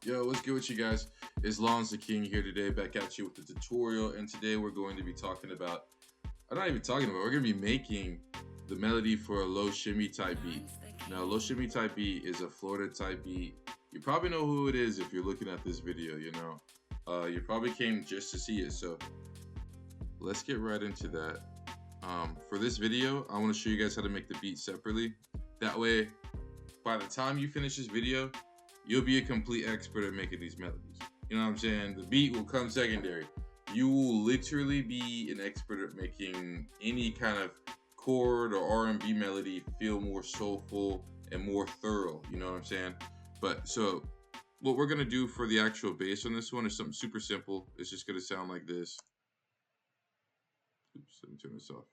Yo, what's good with you guys? It's Lons the King here today, back at you with the tutorial. And today we're going to be talking about, I'm not even talking about, we're going to be making the melody for a Loe Shimmy type beat. Now, Loe Shimmy type beat is a Florida type beat. You probably know who it is if you're looking at this video, you know. You probably came just to see it, so let's get right into that. For this video, I want to show you guys how to make the beat separately. That way, by the time you finish this video, you'll be a complete expert at making these melodies. You know what I'm saying? The beat will come secondary. You will literally be an expert at making any kind of chord or R&B melody feel more soulful and more thorough. You know what I'm saying? But so what we're gonna do for the actual bass on this one is something super simple. It's just gonna sound like this. Oops, let me turn this off.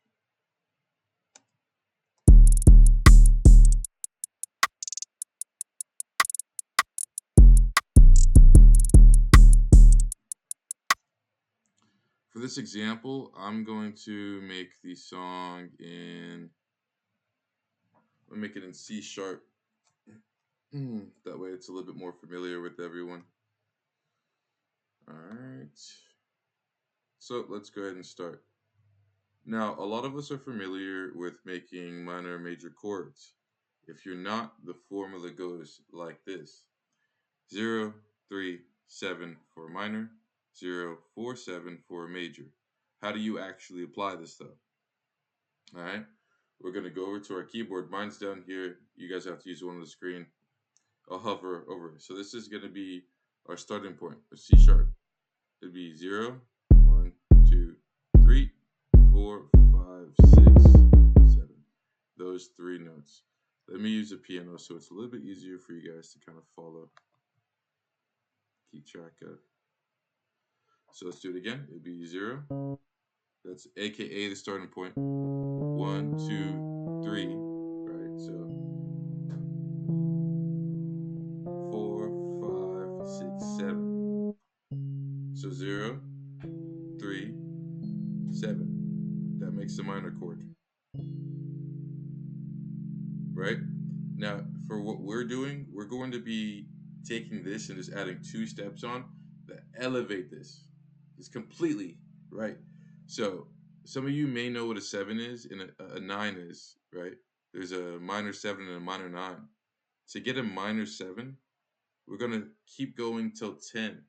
For this example, I'm going to make the song in, I'm gonna make it in C sharp. That way it's a little bit more familiar with everyone. All right. So let's go ahead and start. Now, a lot of us are familiar with making minor and major chords. If you're not, the formula goes like this: 0, 3, 7 for a minor, 0, 4, 7 for a major. How do you actually apply this though? All right. We're going to go over to our keyboard. Mine's down here. You guys have to use one on the screen. I'll hover over it. So this is going to be our starting point, a C sharp. It'd be 0, 1, 2, 3, 4, 5, 6, 7. Those three notes. Let me use a piano so it's a little bit easier for you guys to kind of follow, keep track of. So let's do it again. It'd be 0. That's AKA the starting point. 1, 2, 3. Right. So 4, 5, 6, 7. So 0, 3, 7. That makes the minor chord. Right? Now, for what we're doing, we're going to be taking this and just adding 2 steps on that elevate this. It's completely, right? So some of you may know what a 7 is and a 9 is, right? There's a minor 7 and a minor 9. To get a minor 7, we're going to keep going till 10.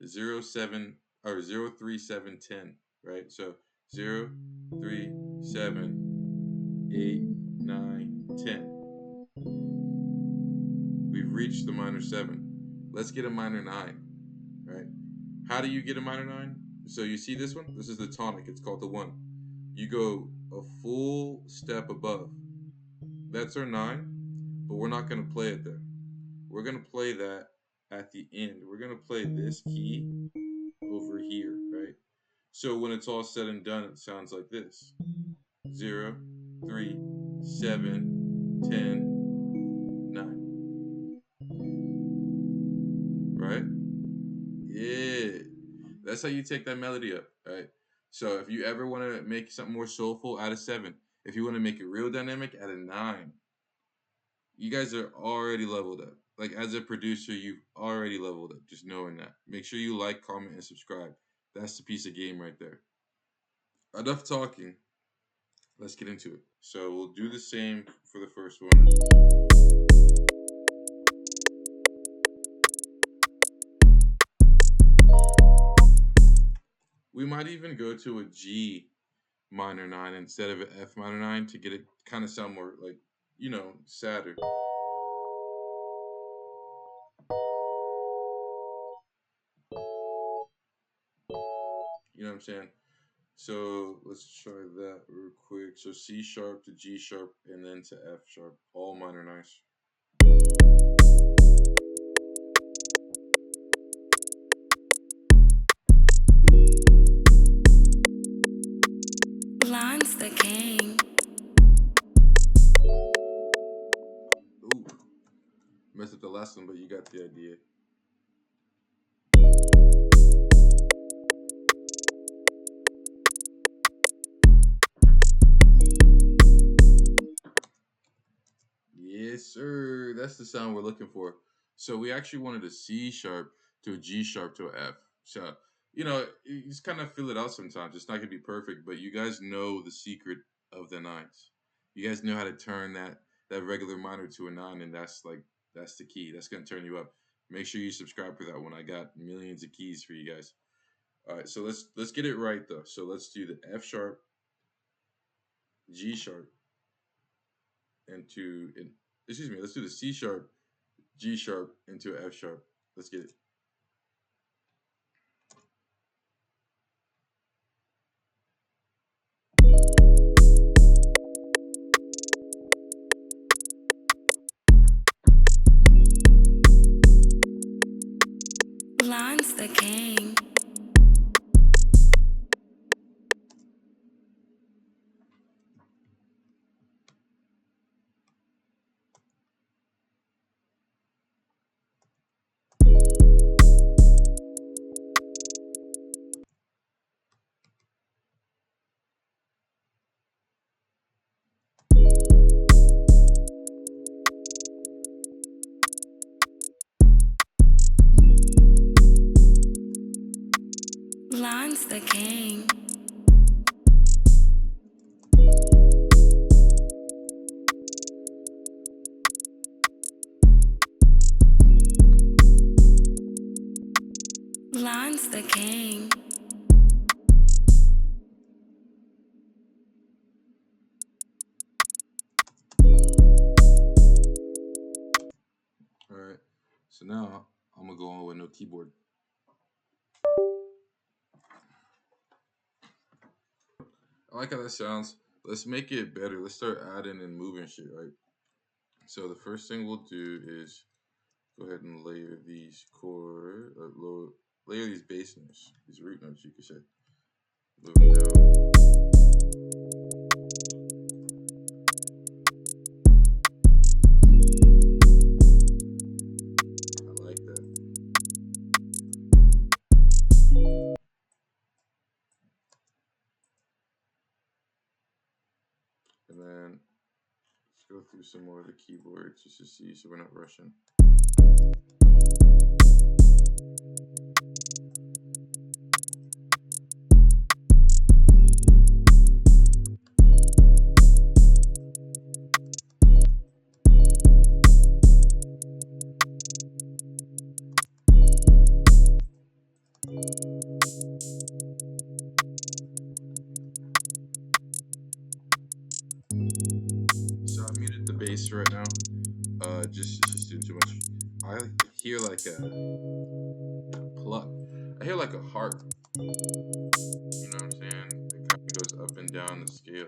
0, 7, or 0, 3, 7, 10, right? So 0, 3, 7, 8, 9, 10. We've reached the minor 7. Let's get a minor 9, right? How do you get a minor 9? So you see this one? This is the tonic. It's called the 1. You go a full step above. That's our 9, but we're not going to play it there. We're going to play that at the end. We're going to play this key over here, right? So when it's all said and done, it sounds like this: 0, 3, 7, 10, 9. Right? Yeah. That's how you take that melody up, right? So if you ever want to make something more soulful, add a 7. If you want to make it real dynamic, add a 9. You guys are already leveled up. Like, as a producer, you've already leveled up, just knowing that. Make sure you like, comment, and subscribe. That's the piece of game right there. Enough talking. Let's get into it. So we'll do the same for the first one. We might even go to a G minor 9 instead of an F minor 9 to get it kind of sound more like, you know, sadder. You know what I'm saying? So let's try that real quick. So C sharp to G sharp and then to F sharp, all minor 9s. Lance the King. Ooh, messed up the last one, but you got the idea. Yes, sir. That's the sound we're looking for. So we actually wanted a C sharp to a G sharp to a F. So, you just kind of feel it out sometimes. It's not going to be perfect, but you guys know the secret of the nines. You guys know how to turn that regular minor to a nine, and that's the key. That's going to turn you up. Make sure you subscribe for that one. I got millions of keys for you guys. All right, so let's get it right though. So let's do the F sharp, G sharp, into and excuse me. Let's do the C sharp, G sharp into a F sharp. Let's get it. Lance the King. Lance the King. Lance the King. All right. So now I'm gonna go on with no keyboard. I like how that sounds. Let's make it better. Let's start adding and moving shit, right? So the first thing we'll do is go ahead and layer these layer these bass notes, these root notes, you could say. Move them down. I like that. And then let's go through some more of the keyboards just to see so we're not rushing. So I muted the bass right now. It's just doing too much. I hear like a pluck. I hear like a heart. You know what I'm saying? It kind of goes up and down the scale.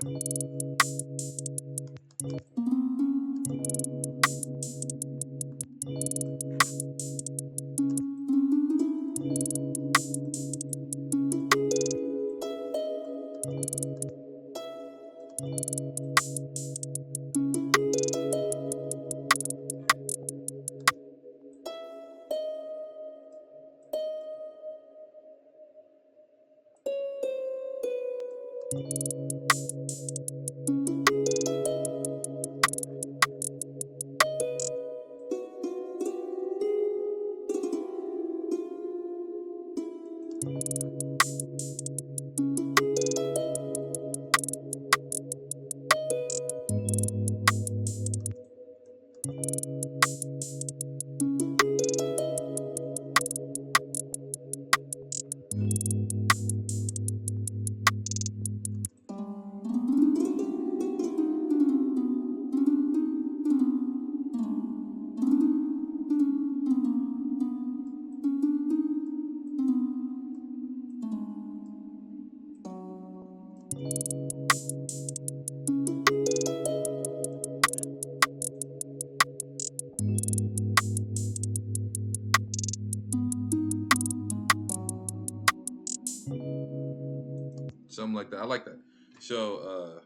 Something like that. I like that. So,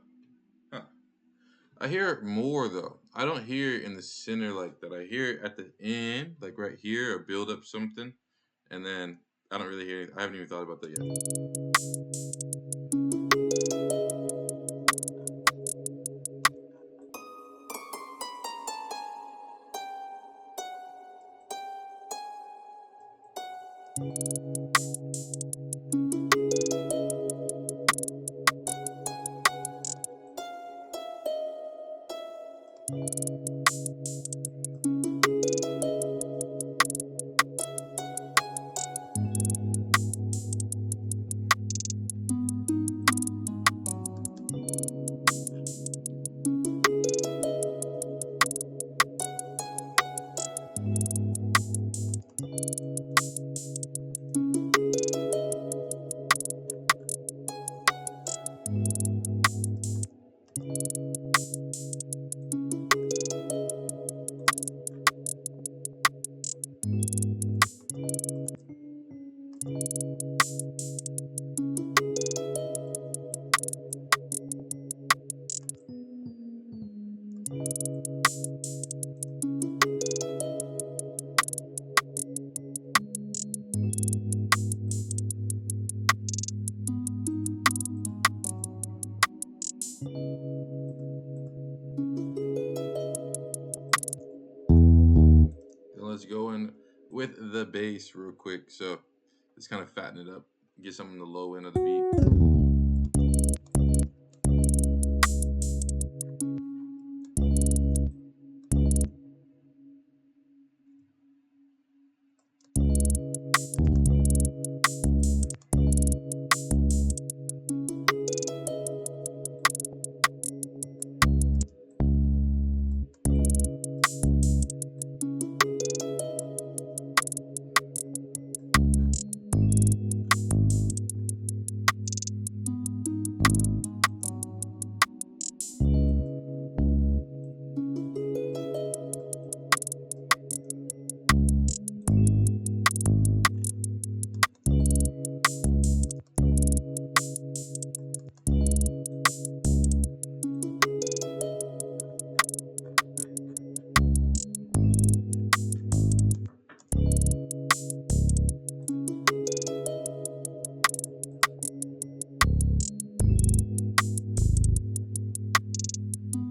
I hear it more though. I don't hear it in the center like that. I hear it at the end, like right here, or build up something, and then I don't really hear it. I haven't even thought about that yet. Then let's go in with the bass real quick. So let's kind of fatten it up, get some in the low end of the beat.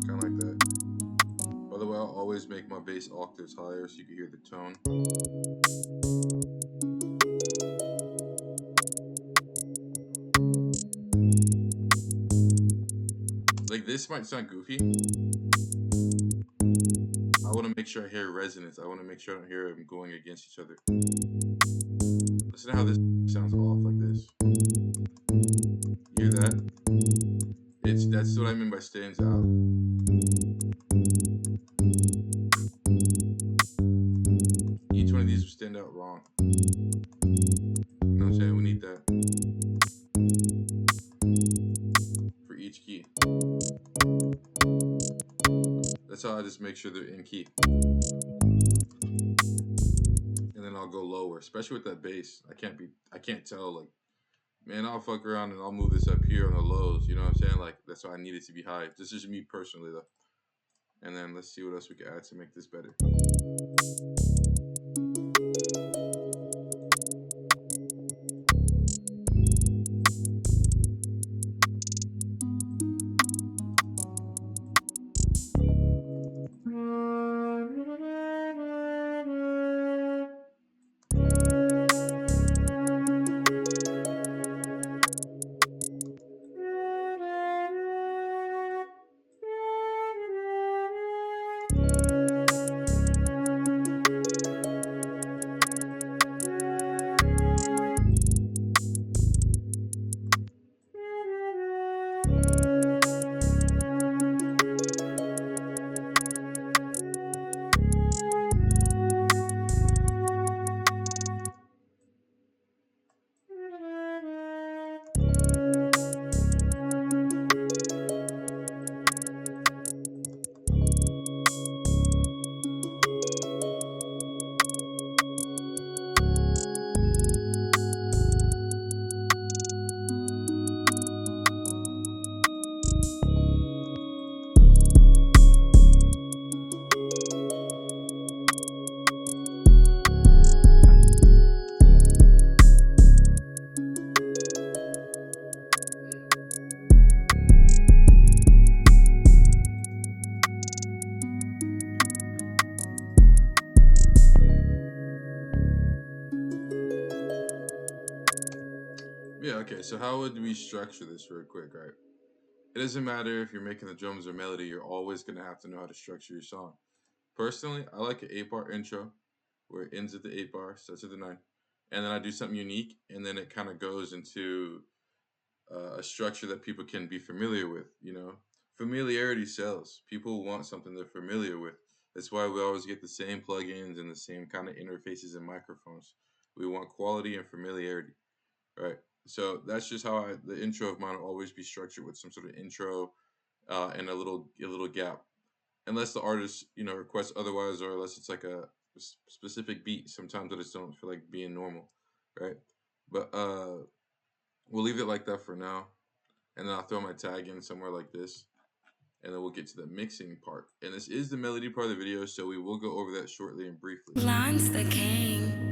Kind of like that. By the way, I'll always make my bass octaves higher so you can hear the tone. Like this might sound goofy. I want to make sure I hear resonance. I want to make sure I don't hear them going against each other. Listen to how this sounds off like this. You hear that? That's what I mean by stands out. Each one of these will stand out wrong. You know what I'm saying? We need that for each key. That's how I just make sure they're in key. And then I'll go lower, especially with that bass. I can't tell, like, man, I'll fuck around and I'll move this up here on the lows. You know what I'm saying? Like, that's why I need it to be high. This is me personally, though. And then let's see what else we can add to make this better. Yeah, okay, so how would we structure this real quick, right? It doesn't matter if you're making the drums or melody, you're always going to have to know how to structure your song. Personally, I like an 8 bar intro where it ends at the 8 bar, starts at the 9. And then I do something unique, and then it kind of goes into a structure that people can be familiar with. Familiarity sells. People want something they're familiar with. That's why we always get the same plugins and the same kind of interfaces and microphones. We want quality and familiarity, right? So that's just how the intro of mine will always be structured with some sort of intro and a little gap, unless the artist requests otherwise, or unless it's like a specific beat. Sometimes I just don't feel like being normal, right? But we'll leave it like that for now, and then I'll throw my tag in somewhere like this, and then we'll get to the mixing part. And this is the melody part of the video, so we will go over that shortly and briefly. Lance the King.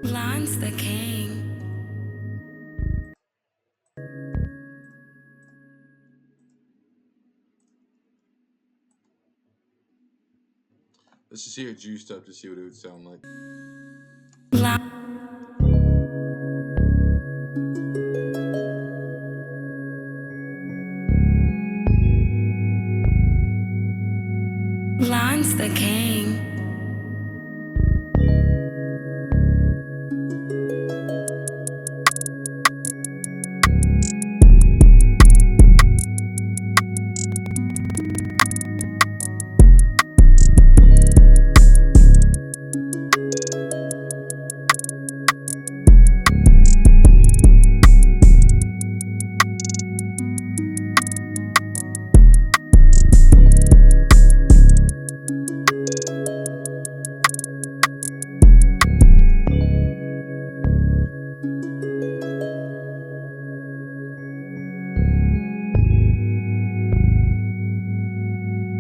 Lance the King. Let's just hear it juiced up to see what it would sound like. Lance the King.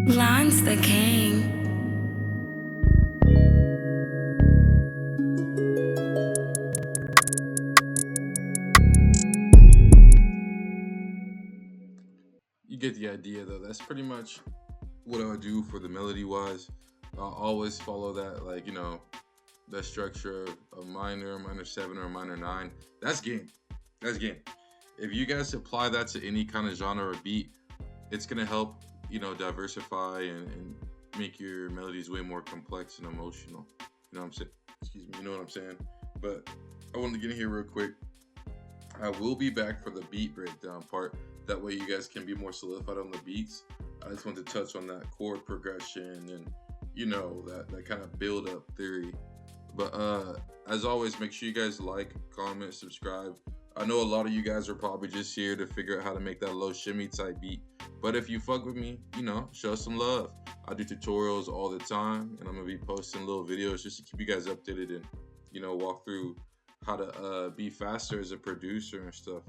Lance the King. You get the idea, though. That's pretty much what I would do for the melody wise. I'll always follow that, like, that structure of a minor, minor 7, or a minor 9. That's game. That's game. If you guys apply that to any kind of genre or beat, it's gonna help, diversify and make your melodies way more complex and emotional. You know what I'm saying? Excuse me. You know what I'm saying? But I wanted to get in here real quick. I will be back for the beat breakdown part. That way, you guys can be more solidified on the beats. I just want to touch on that chord progression and that kind of build up theory. But as always, make sure you guys like, comment, subscribe. I know a lot of you guys are probably just here to figure out how to make that Loe Shimmy type beat. But if you fuck with me, show some love. I do tutorials all the time, and I'm gonna be posting little videos just to keep you guys updated and walk through how to be faster as a producer and stuff.